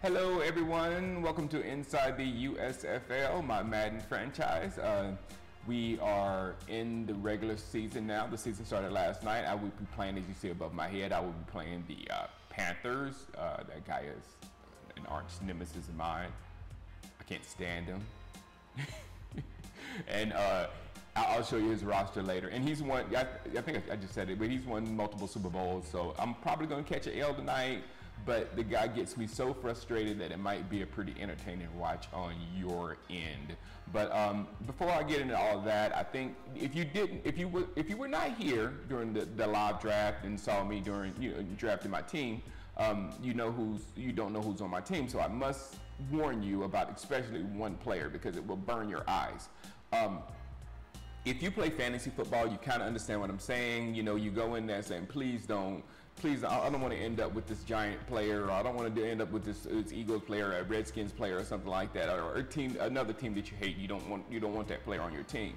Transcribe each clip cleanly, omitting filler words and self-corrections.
Hello everyone, welcome to Inside the USFL, my Madden franchise. We are in the regular season now. The season started last night. I will be playing, as you see above my head, I will be playing the Panthers. That guy is an arch nemesis of mine. I can't stand him. And I'll show you his roster later. And he's won, I think I just said it, but he's won multiple Super Bowls. So I'm probably going to catch an L tonight. But the guy gets me so frustrated that it might be a pretty entertaining watch on your end. But before I get into all of that, I think if you were not here during the live draft and saw me during drafting my team, you don't know who's on my team. So I must warn you about especially one player because it will burn your eyes. If you play fantasy football, you kind of understand what I'm saying. You go in there saying, please, I don't want to end up with this Giant player, or I don't want to end up with this Eagles player, a Redskins player, or something like that, or another team that you hate. You don't want that player on your team.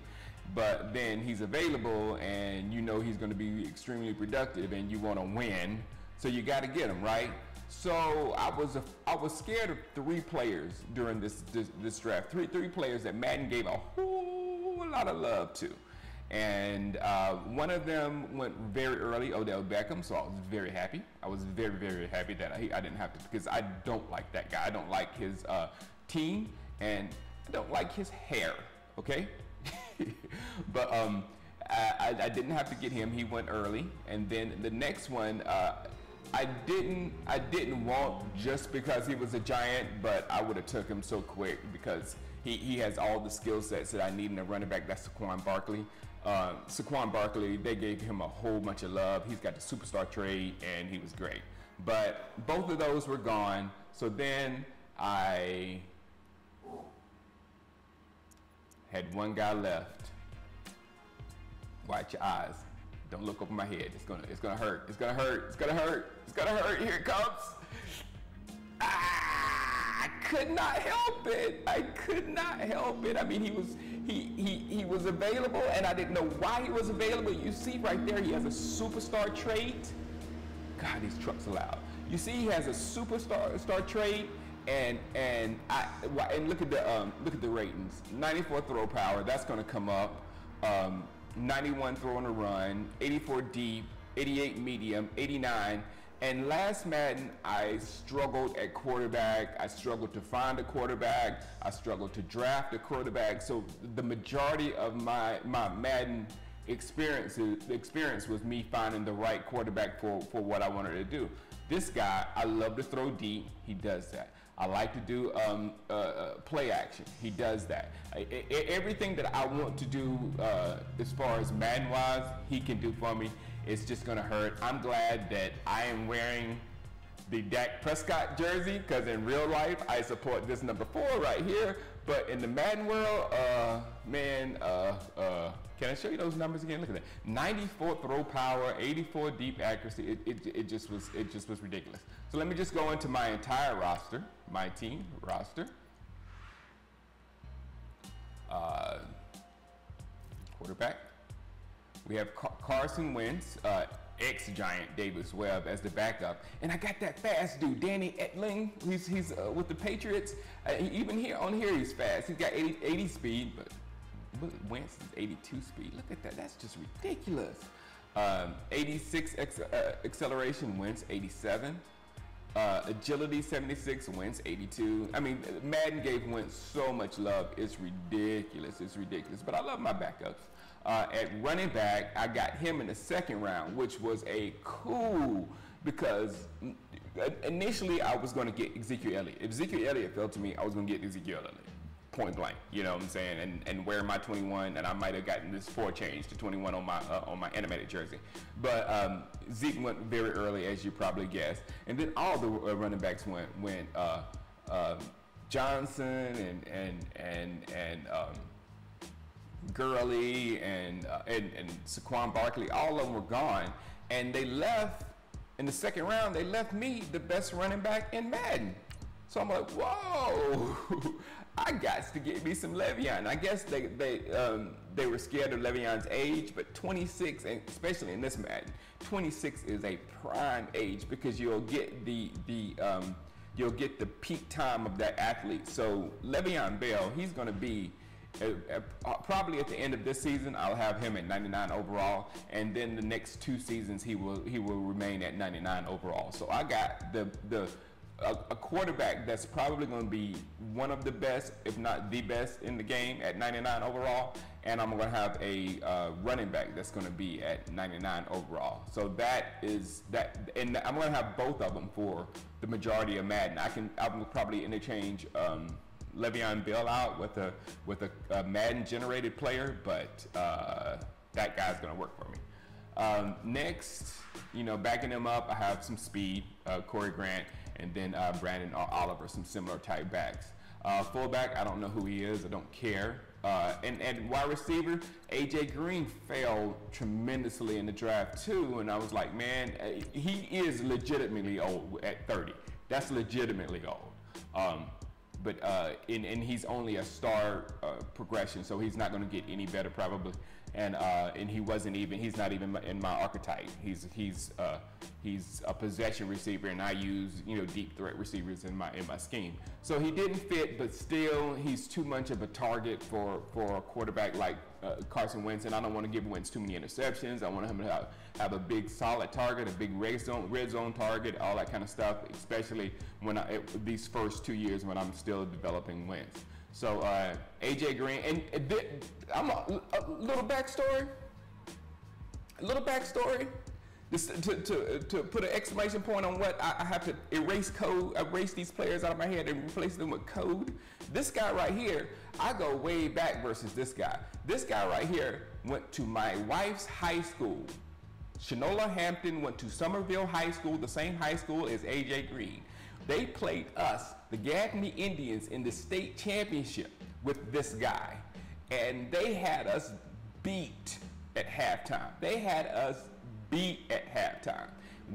But then he's available, and he's going to be extremely productive, and you want to win, so you got to get him right. So I was scared of three players during this draft. Three players that Madden gave a whole lot of love to. And one of them went very early, Odell Beckham, so I was very happy. I was very, very happy that I didn't have to, because I don't like that guy. I don't like his team, and I don't like his hair, okay? But I didn't have to get him. He went early. And then the next one, I didn't want just because he was a Giant, but I would have took him so quick because he has all the skill sets that I need in a running back. That's Saquon Barkley. Saquon Barkley, they gave him a whole bunch of love. He's got the superstar trade, and he was great. But both of those were gone. So then I had one guy left. Watch your eyes. Don't look over my head. It's gonna hurt. It's gonna hurt. It's gonna hurt. It's gonna hurt. Here it comes. I could not help it. I could not help it. I mean, he was available, and I didn't know why he was available. You see right there, he has a superstar trait. God, these trucks are loud. You see, he has a superstar trait, and look at the ratings. 94 throw power. That's going to come up. 91 throw on the run. 84 deep. 88 medium. 89. And last Madden, I struggled at quarterback. I struggled to find a quarterback. I struggled to draft a quarterback. So the majority of my Madden experience was me finding the right quarterback for what I wanted to do. This guy, I love to throw deep. He does that. I like to do play action. He does that. Everything that I want to do as far as Madden-wise, he can do for me. It's just going to hurt. I'm glad that I am wearing the Dak Prescott jersey, because in real life, I support this number 4 right here. But in the Madden world, man, can I show you those numbers again? Look at that. 94 throw power, 84 deep accuracy. It just was ridiculous. So let me just go into my entire roster, my team roster. Quarterback. We have Carson Wentz, ex-Giant Davis Webb as the backup. And I got that fast dude, Danny Etling. He's with the Patriots. Even on here, he's fast. He's got 80 speed, but Wentz is 82 speed. Look at that. That's just ridiculous. 86 acceleration, Wentz 87. Agility 76, Wentz 82. I mean, Madden gave Wentz so much love. It's ridiculous. It's ridiculous. But I love my backups. At running back, I got him in the second round, which was a cool, because initially I was going to get Ezekiel Elliott. If Ezekiel Elliott fell to me, I was going to get Ezekiel Elliott. Point blank, you know what I'm saying, and wear my 21, and I might have gotten this 4 change to 21 on my animated jersey. But Zeke went very early, as you probably guessed, and then all the running backs went Johnson and Gurley and Saquon Barkley. All of them were gone, and they left in the second round. They left me the best running back in Madden. So I'm like, whoa, I got to get me some Le'Veon. I guess they were scared of Le'Veon's age, but 26, and especially in this Madden, 26 is a prime age, because you'll get the you'll get the peak time of that athlete. So Le'Veon Bell, he's going to be probably at the end of this season, I'll have him at 99 overall, and then the next 2 seasons he will remain at 99 overall. So I got a quarterback that's probably going to be one of the best, if not the best in the game at 99 overall, and I'm going to have a running back that's going to be at 99 overall. So that is that, and I'm going to have both of them for the majority of Madden. I will probably interchange Le'Veon Bell out with a Madden generated player, but that guy's going to work for me. Next, backing him up, I have some speed, Corey Grant, and then Brandon Oliver, some similar type backs. Fullback, I don't know who he is, I don't care. And wide receiver, AJ Green fell tremendously in the draft too, and I was like, man, he is legitimately old at 30. That's legitimately old. And he's only a star progression, so he's not going to get any better probably. And he's not even in my archetype. He's a possession receiver, and I use deep threat receivers in my scheme. So he didn't fit, but still he's too much of a target for a quarterback like Carson Wentz, and I don't want to give Wentz too many interceptions. I want him to have a big solid target, a big red zone target, all that kind of stuff, especially these first 2 years when I'm still developing Wentz. So AJ Green, and I'm a little backstory. To put an exclamation point on what I have to erase these players out of my head and replace them with code. This guy right here, I go way back versus this guy. This guy right here went to my wife's high school. Shanola Hampton went to Somerville High School, the same high school as AJ Green. They played us, the Gaffney Indians, in the state championship with this guy. And they had us beat at halftime.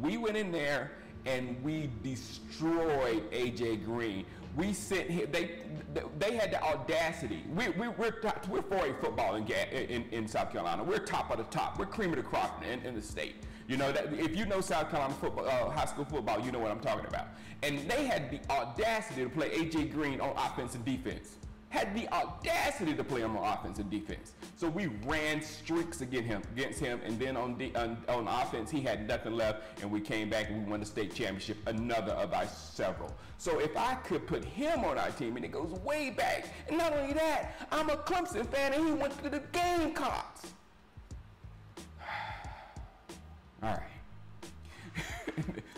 We went in there and we destroyed AJ Green. We sent him, they had the audacity. We're 4A football in South Carolina. We're top of the top. We're cream of the crop in the state. If you know South Carolina football, high school football, you know what I'm talking about. And they had the audacity to play AJ Green on offense and defense. Had the audacity to play him on offense and defense. So we ran streaks against him, and then on offense he had nothing left, and we came back and we won the state championship, another of our several. So if I could put him on our team, and it goes way back, and not only that, I'm a Clemson fan, and he went to the Gamecocks. All right.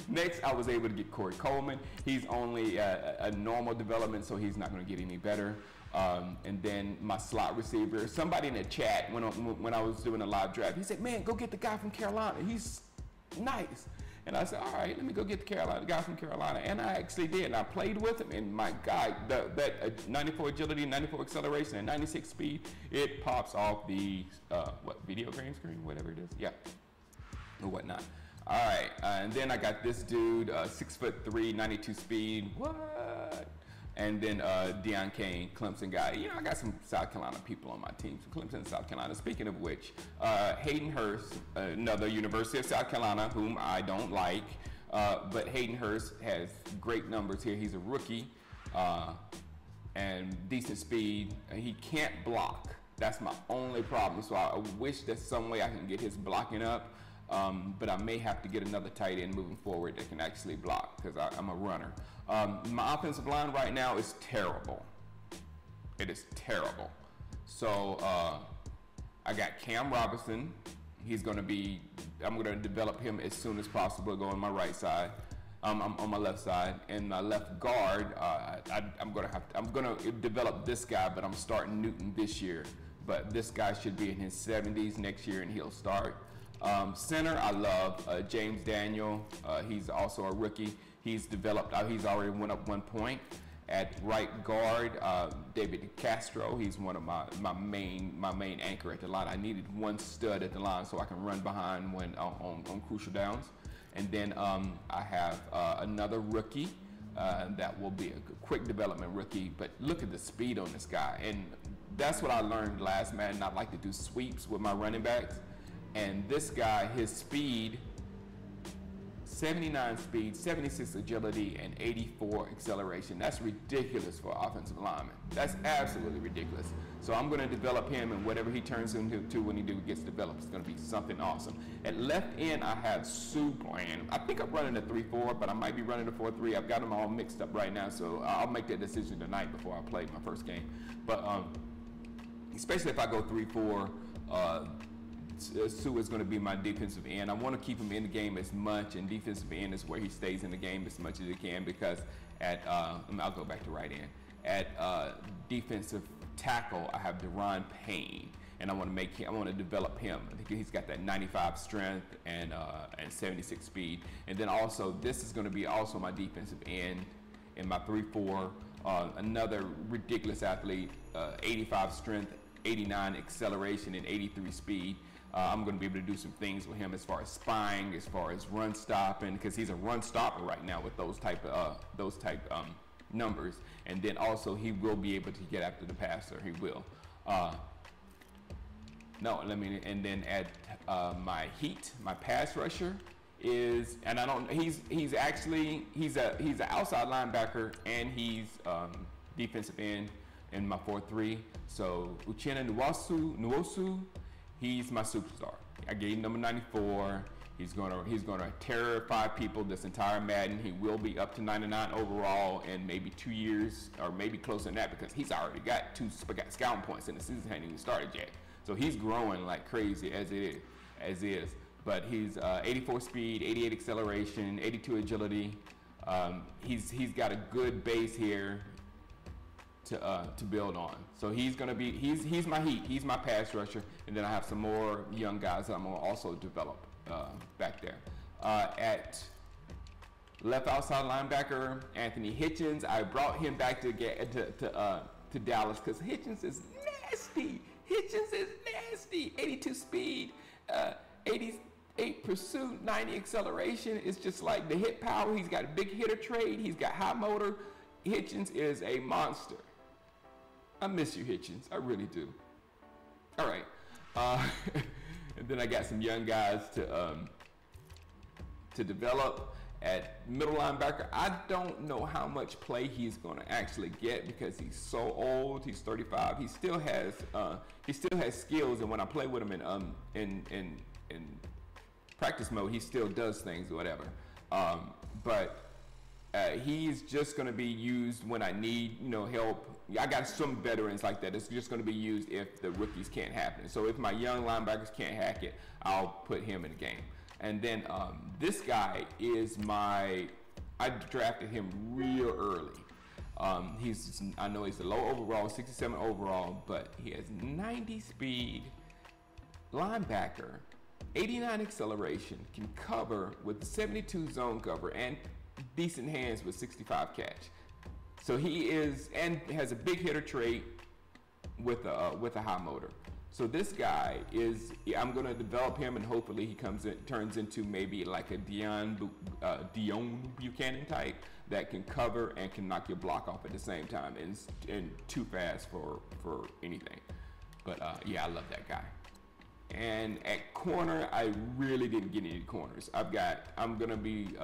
Next, I was able to get Corey Coleman. He's only a normal development, so he's not going to get any better. And then my slot receiver, somebody in the chat when I was doing a live draft, he said, man, go get the guy from Carolina. He's nice. And I said, all right, let me go get the guy from Carolina. And I actually did. And I played with him, and my guy, that 94 agility, 94 acceleration, and 96 speed, it pops off the, video game screen, whatever it is. Yeah, or whatnot. All right, and then I got this dude, 6'3", 92 speed. What? And then Deion Kane, Clemson guy. I got some South Carolina people on my team, from Clemson, South Carolina. Speaking of which, HAYDEN HURST, another University of South Carolina, whom I don't like, but HAYDEN HURST has great numbers here. He's a rookie and decent speed. He can't block. That's my only problem. So I wish there's some way I can get his blocking up. But I may have to get another tight end moving forward that can actually block, because I'm a runner. My offensive line right now is terrible. It is terrible. So I got Cam Robinson. I'm going to develop him as soon as possible, go on my right side. I'm on my left side, and my left guard, I'm going to develop this guy, but I'm starting Newton this year. But this guy should be in his 70s next year, and he'll start. Center, I love James Daniel. He's also a rookie. He's developed. He's already went up 1 point. At right guard, David Castro. He's one of my main anchor at the line. I needed one stud at the line so I can run behind when on crucial downs. And then I have another rookie that will be a quick development rookie. But look at the speed on this guy. And that's what I learned last Madden. I like to do sweeps with my running backs. And this guy, his speed 79 speed, 76 agility, and 84 acceleration. That's ridiculous for an offensive lineman. That's absolutely ridiculous. So I'm going to develop him, and whatever he turns into when he gets developed, it's going to be something awesome. At left end, I have Sue playing. I think I'm running a 3-4, but I might be running a 4-3. I've got them all mixed up right now, so I'll make that decision tonight before I play my first game. But especially if I go 3-4, Sue is going to be my defensive end. I want to keep him in the game as much, and defensive end is where he stays in the game as much as he can, because at I'll go back to right end. At defensive tackle, I have Deron Payne, and I want to develop him. I think he's got that 95 strength and 76 speed. And then also, this is going to be also my defensive end in my 3-4. Another ridiculous athlete, 85 strength, 89 acceleration, and 83 speed. I'm going to be able to do some things with him as far as spying, as far as run stopping, because he's a run stopper right now with those type numbers. And then also he will be able to get after the passer. He will. And then at my heat, my pass rusher is, and I don't. He's an outside linebacker, and he's defensive end in my 4-3. So Uchenna Nwosu, he's my superstar. I gave him number 94. He's gonna terrify people this entire Madden. He will be up to 99 overall in maybe 2 years, or maybe closer than that, because he's already got 2 scouting points, and the season hasn't even started yet. So he's growing like crazy as is. But he's 84 speed, 88 acceleration, 82 agility. He's got a good base here to build on. So he's gonna be he's my heat. He's my pass rusher, and then I have some more young guys that I'm gonna also develop back there. At left outside linebacker, Anthony Hitchens. I brought him back to Dallas because Hitchens is nasty. 82 speed, 88 pursuit, 90 acceleration. It's just like the hit power. He's got a big hitter trait. He's got high motor. Hitchens is a monster. I miss you, Hitchens. I really do. All right. And then I got some young guys to develop. At middle linebacker, I don't know how much play he's going to actually get because he's so old. He's 35. He still has skills, and when I play with him in practice mode, he still does things or whatever. But he's just going to be used when I need help. I got some veterans like that. It's just going to be used if the rookies can't happen. So if my young linebackers can't hack it, I'll put him in the game. And then this guy is I drafted him real early. I know he's a low overall, 67 overall, but he has 90 speed, linebacker, 89 acceleration, can cover with 72 zone cover, and decent hands with 65 catch. So he is, and has a big hitter trait with a high motor. So this guy is, I'm going to develop him, and hopefully he turns into maybe like a Dion Buchanan type that can cover and can knock your block off at the same time, and too fast for anything. But yeah, I love that guy. And at corner, I really didn't get any corners. I'm going to be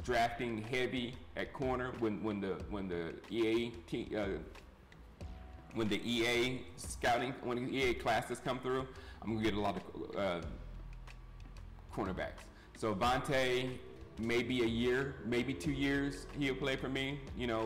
drafting heavy at corner when the EA classes come through. I'm gonna get a lot of cornerbacks. So Vontae, maybe a year, maybe 2 years he'll play for me,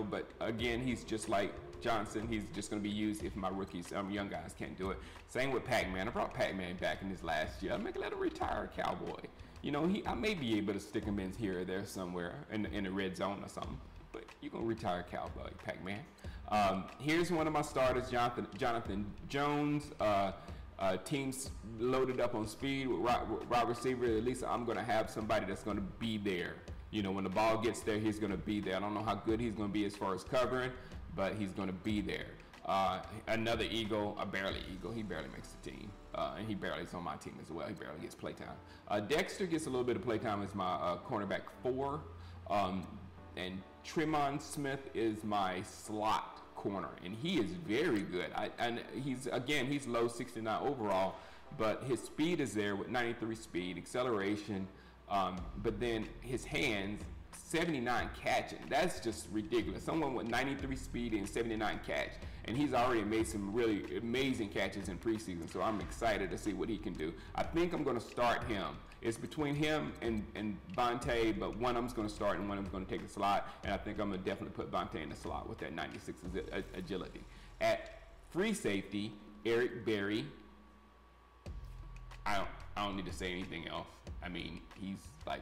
but again, he's just like Johnson. He's just gonna be used if my rookies, young guys can't do it. Same with Pac-Man. I brought Pac-Man back in this last year. I'm gonna let him retire a Cowboy. I may be able to stick him in here or there somewhere in the red zone or something, but you're gonna retire a Cowboy, Pac-Man. Here's one of my starters, Jonathan Jones. Teams loaded up on speed with wide receiver. At least I'm going to have somebody that's going to be there. When the ball gets there, he's going to be there. I don't know how good he's going to be as far as covering, but he's going to be there. Another Eagle, a barely Eagle. He barely makes the team, and he barely is on my team as well. He barely gets playtime. Dexter gets a little bit of playtime as my cornerback 4, and Tremont Smith is my slot corner, and he is very good. He's low 69 overall, but his speed is there with 93 speed, acceleration, But then his hands, 79 catching. That's just ridiculous. Someone with 93 speed and 79 catch, and he's already made some really amazing catches in preseason. So I'm excited to see what he can do. I think I'm going to start him. It's between him and Vontae, but one of them's going to start and one of them's going to take the slot. And I think I'm going to definitely put Vontae in the slot with that 96 agility. At free safety, Eric Berry. I don't need to say anything else. I mean, he's like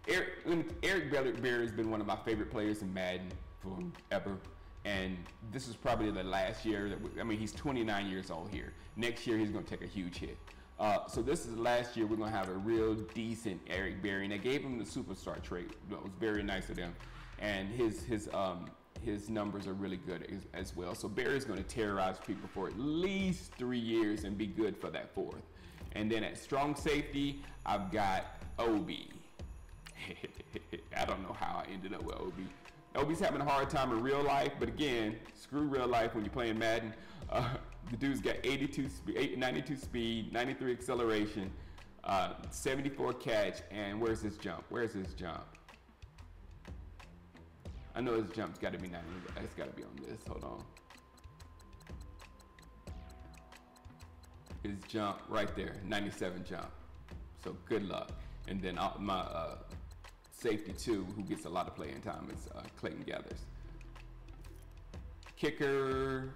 Eric Berry has been one of my favorite players in Madden forever. And this is probably the last year that he's 29 years old here. Next year he's going to take a huge hit. So this is the last year we're going to have a real decent Eric Berry, and they gave him the superstar trait. It was very nice of them, and his numbers are really good as well. So Berry's going to terrorize people for at least 3 years and be good for that fourth. And then at strong safety, I've got Obi. I don't know how I ended up with Obi. Obi's having a hard time in real life, but again, screw real life when you're playing Madden. The dude's got 92 speed, 93 acceleration, 74 catch, and where's his jump? Where's his jump? I know his jump's got to be 90. It's got to be on this. Hold on. His jump right there, 97 jump. So good luck. And then my safety two, who gets a lot of playing time, is Clayton Gathers. Kicker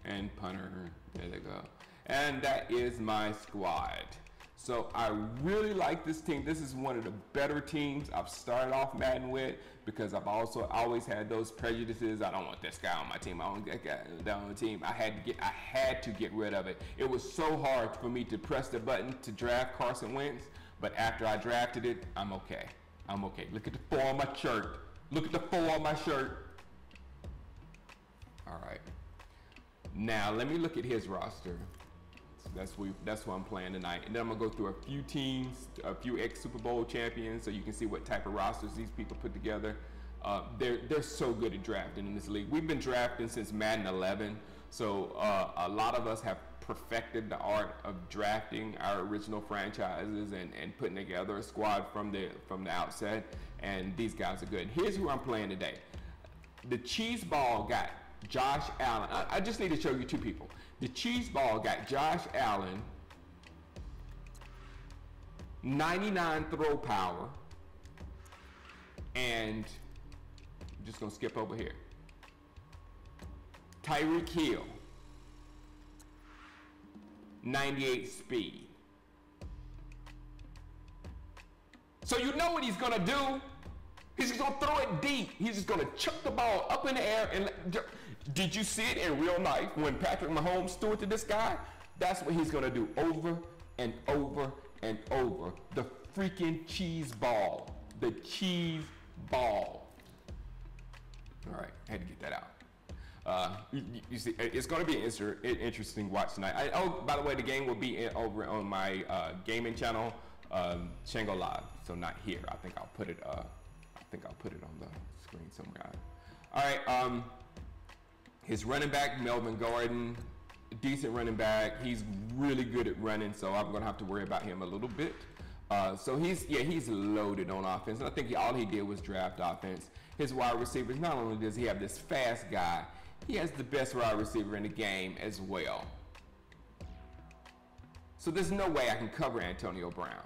and punter. There they go. And that is my squad. So I really like this team. This is one of the better teams I've started off Madden with, because I've also always had those prejudices. I don't want this guy on my team. I don't want that guy on the team. I had to get rid of it. It was so hard for me to press the button to draft Carson Wentz, but after I drafted it, I'm okay. I'm okay. Look at the 4 on my shirt. Look at the 4 on my shirt. All right. Now let me look at his roster. That's what I'm playing tonight. And then I'm gonna go through a few teams, a few ex-Super Bowl champions, so you can see what type of rosters these people put together. They're so good at drafting in this league. We've been drafting since Madden 11, so a lot of us have perfected the art of drafting our original franchises and putting together a squad from the outset. And these guys are good. Here's who I'm playing today. The cheese ball got Josh Allen. I just need to show you two people. The cheese ball got Josh Allen, 99 throw power, and I'm just gonna skip over here. Tyreek Hill, 98 speed. So you know what he's gonna do? He's just gonna throw it deep. He's just gonna chuck the ball up in the air and did you see it in real life when Patrick Mahomes threw it to this guy? That's what he's gonna do over and over and over. The freaking cheese ball. The cheese ball. All right, I had to get that out. You see, it's going to be an interesting watch tonight. Oh, by the way, the game will be over on my gaming channel, Shango Live. So not here. I think I'll put it. On the screen somewhere. All right. His running back, Melvin Gordon, decent running back. He's really good at running, so I'm going to have to worry about him a little bit. So he's loaded on offense. And I think all he did was draft offense. His wide receivers, not only does he have this fast guy, he has the best wide receiver in the game as well. So there's no way I can cover Antonio Brown.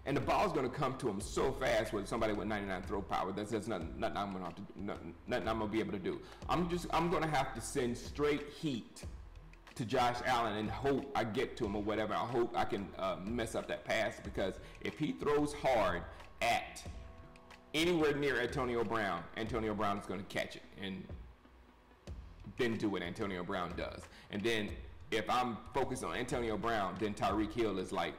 And the ball's going to come to him so fast with somebody with 99 throw power. That's nothing I'm going to have to, nothing I'm going to be able to do. I'm going to have to send straight heat to Josh Allen and hope I get to him or whatever. I hope I can mess up that pass, because if he throws hard at anywhere near Antonio Brown is going to catch it and then do what Antonio Brown does. And then if I'm focused on Antonio Brown, then Tyreek Hill is like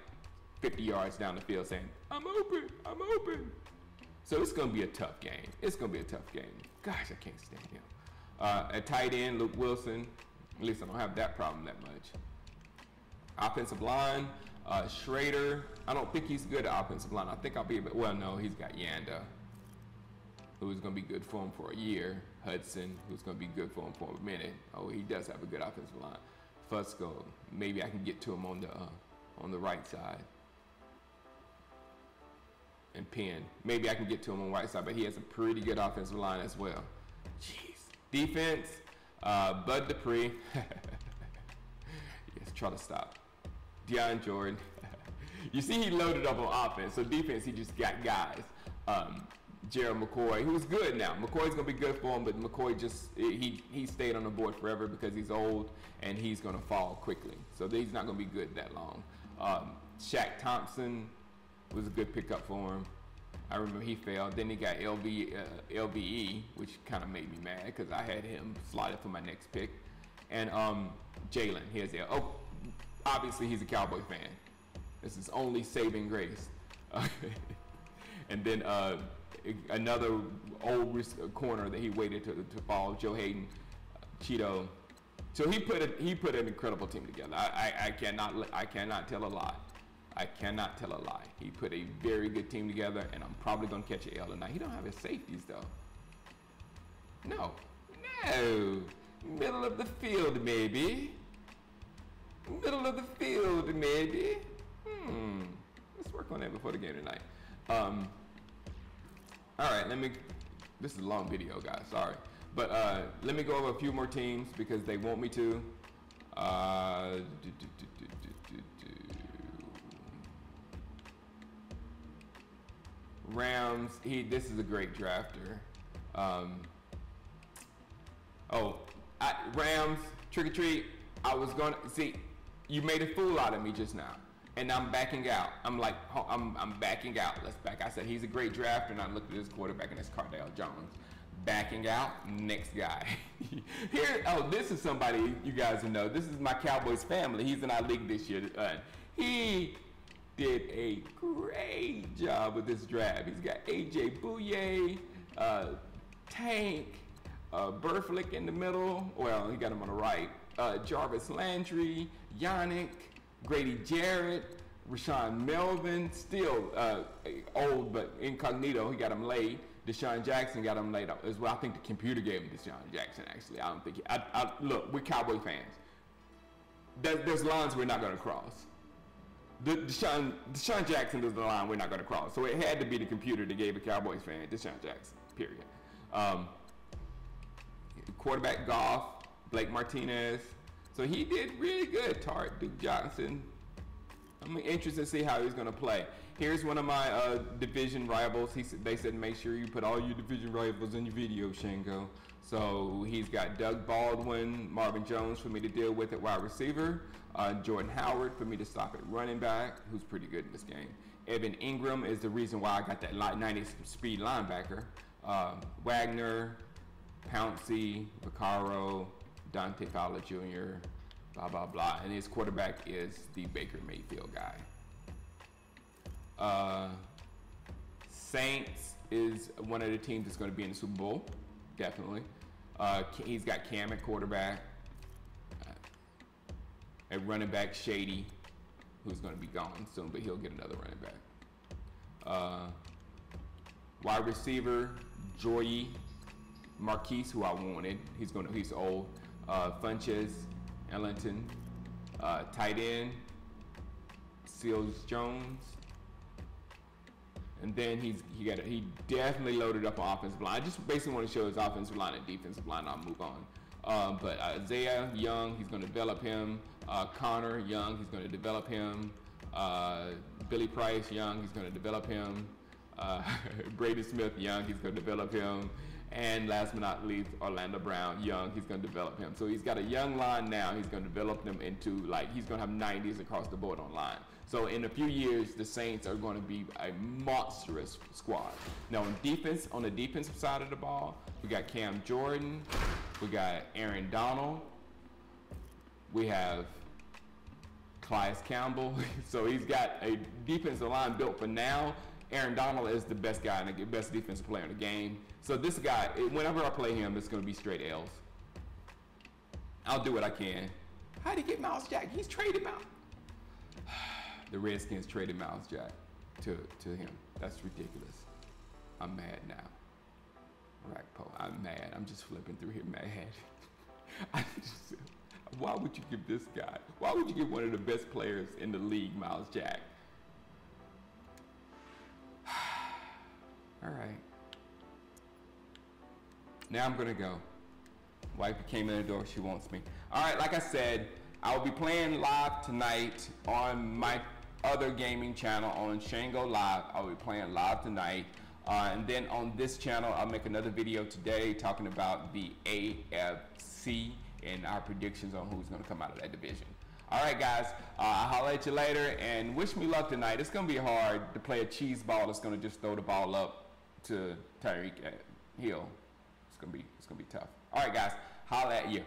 50 yards down the field saying, I'm open. So it's going to be a tough game. Gosh, I can't stand him. At tight end, Luke Wilson. At least I don't have that problem that much. Offensive line, Schrader. I don't think he's good at offensive line. I think I'll be, well, no, he's got Yanda, who's going to be good for him for a year. Hudson, who's going to be good for him for a minute. Oh, he does have a good offensive line. Fusco, maybe I can get to him on the right side. and Penn. Maybe I can get to him on Whiteside, but he has a pretty good offensive line as well. Jeez. Defense, Bud Dupree. Yes, try to stop. Deion Jordan. You see he loaded up on offense. So defense, he just got guys. Gerald McCoy, who's good now. McCoy's going to be good for him, but McCoy just, he stayed on the board forever because he's old and he's going to fall quickly. So he's not going to be good that long. Shaq Thompson was a good pickup for him. I remember he failed. Then he got LVE, which kind of made me mad because I had him slotted for my next pick. And Jalen, here's the, oh, obviously he's a Cowboy fan. This is only saving grace. And then another old corner that he waited to fall, Joe Hayden, Cheeto. So he put an incredible team together. I cannot tell a lie. I cannot tell a lie. He put a very good team together, and I'm probably gonna catch an L tonight. He don't have his safeties though. No. Middle of the field maybe. Middle of the field maybe. Let's work on that before the game tonight. All right, this is a long video, guys, sorry. But let me go over a few more teams because they want me to. Rams, this is a great drafter. Rams, trick or treat, I was gonna, see, you made a fool out of me just now. And I'm backing out. I'm like, I'm backing out. Let's back. I said he's a great drafter, and I looked at his quarterback, and it's Cardale Jones. Backing out. Next guy. Here. Oh, this is somebody you guys will know. This is my Cowboys family. He's in our league this year. He did a great job with this draft. He's got AJ Bouye, Tank, Burflick in the middle. Well, he got him on the right. Jarvis Landry, Yannick, Grady Jarrett, Rashawn Melvin, still old but incognito. He got him laid. Deshaun Jackson got him laid up as well. I think the computer gave him Deshaun Jackson, actually. I don't think look, we're Cowboy fans. There's lines we're not going to cross. Deshaun Jackson is the line we're not going to cross. So it had to be the computer that gave a Cowboys fan Deshaun Jackson, period. Quarterback Goff, Blake Martinez. So he did really good. Tart, Duke Johnson. I'm interested to see how he's going to play. Here's one of my division rivals. They said make sure you put all your division rivals in your video, Shango. So he's got Doug Baldwin, Marvin Jones for me to deal with at wide receiver, Jordan Howard for me to stop at running back, who's pretty good in this game. Evan Ingram is the reason why I got that 90 speed linebacker. Wagner, Pouncey, Vaccaro, Dante Fowler Jr., blah, blah, blah. And his quarterback is the Baker Mayfield guy. Saints is one of the teams that's going to be in the Super Bowl, definitely. He's got Cam at quarterback. At running back, Shady, who's going to be gone soon, but he'll get another running back. Wide receiver, Joy Marquise, who I wanted. He's old. Funches, Ellington. Tight end, Seals Jones. And then he definitely loaded up on offensive line. I just basically want to show his offensive line and defensive line. I'll move on. But Isaiah Young, he's going to develop him. Connor Young, he's going to develop him. Billy Price Young, he's going to develop him. Brady Smith Young, he's going to develop him. And last but not least, Orlando Brown Young, he's going to develop him. So he's got a young line now. He's going to develop them into, like, he's going to have 90s across the board on line. So in a few years, the Saints are going to be a monstrous squad. Now on defense, on the defensive side of the ball, we got Cam Jordan, we got Aaron Donald, we have Clyde Campbell. So he's got a defensive line built for now. Aaron Donald is the best guy and the best defensive player in the game. So this guy, whenever I play him, it's going to be straight L's. I'll do what I can. How did he get Miles Jack? He's traded Miles. The Redskins traded Miles Jack to him. That's ridiculous. I'm mad now. Rackpo, I'm mad. I'm just flipping through here mad. Why would you give this guy? Why would you give one of the best players in the league, Miles Jack? Now I'm gonna go. Wife came in the door, she wants me. All right, like I said, I'll be playing live tonight on my other gaming channel on Shango Live. I'll be playing live tonight. And then on this channel, I'll make another video today talking about the AFC and our predictions on who's gonna come out of that division. All right, guys, I'll holler at you later, and wish me luck tonight. It's gonna be hard to play a cheese ball that's gonna just throw the ball up to Tyreek Hill. It's gonna be tough. All right, guys, holler at you.